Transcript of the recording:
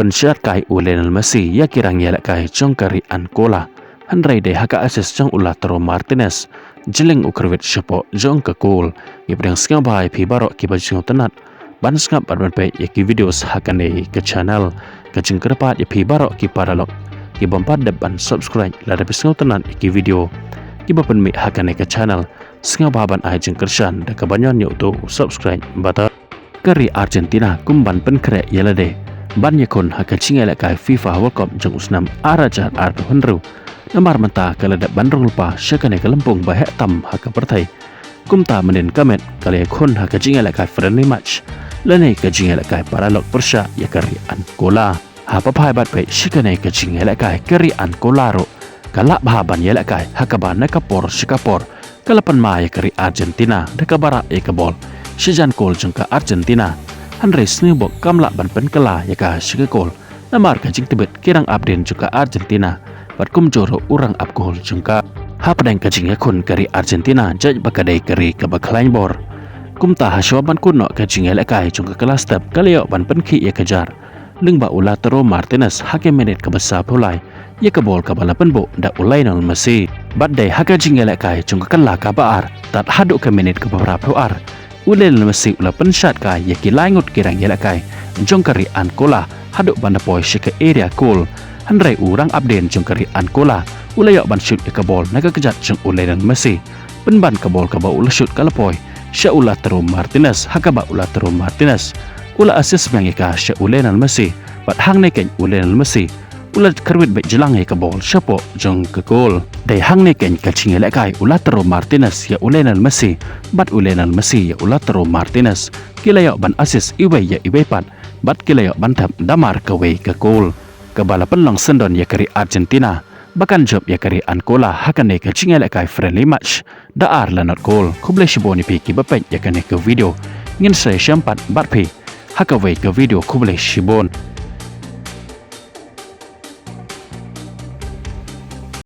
pensyat kai Lionel Messi ya kirang yelak kai jong kari Angola handrai de haka asis jong Lautaro Martinez jeling ukrwit syapo jong ke gol ya pedang skang bahai pi barok ki bajing tenat ban skap ban pe ya ki videos hakane ke channel ke jeng kerpat ya pi barok ki paralok ki bompat depan subscribe la de skang tenat ki video ki bapen mi hakane ke channel skang baban ai jeng kershan de kabanyon yu tu subscribe bata kari Argentina kumban pen kre yela de ban yakon haka cingela kai FIFA World Cup jeng usnam arajar artu henru namar mentah kala da bandrol pa syakane kelempung bahek tam haka pertai kumta menin kamet kala yakon haka cingela kai friendly match lane ka cingela kai paralok persya ya kari Angola hapa pai bat pe syakane ka cingela kai kari Angola ro kala bahaban yela kai haka ban kapor syakapor kalapan ma ya kari Argentina da kabara ya kabol Sejan kol jengka Argentina Andre snubok kamla ban pen kela ya ka syike kol namar ka jing tebet kirang abden juga Argentina bat kum joro urang ab kol jengka hapadang ka jing yakun kari Argentina jaj bakadai kari ka baklain bor kumta hasyo ban kuno ka jing elekai jengka kelas step kalio ban pen ki ya kejar ling ba Lautaro Martinez hake menit ka besa pulai ya ka bol ka balapan bo da Lionel Messi bat dai haka jing elekai jengka kala ka baar tat haduk ka menit ka beberapa ar Lionel Messi ula pensyat kai ya ki langut kirang yela kai jong kari Angola haduk banda poi syike area cool handrai urang abden jong kari Angola ula yok ban shoot ya kabol naga kejat jong Lionel Messi penban kabol ka ba ula shoot kalapoi sya Lautaro Martinez hakaba Lautaro Martinez ula assist bang ya ka sya Lionel Messi bat hang neken Lionel Messi ula kerwit baik jelang ya kabol syapo jong ke gol dai hang neken ka cingela kai Lautaro Martinez ya Lionel Messi bat Lionel Messi ya Lautaro Martinez kilayo ban assist iwe ya iwe pat bat kilayo ban tap damar ka we ke gol kabala penlong sendon ya kari Argentina bahkan job ya kari Angola hakane ka cingela kai friendly match da ar lanot gol kuble shiboni pi ki bapet ya kane ke video ngin saya syampat bat pi haka we ke video kuble shibon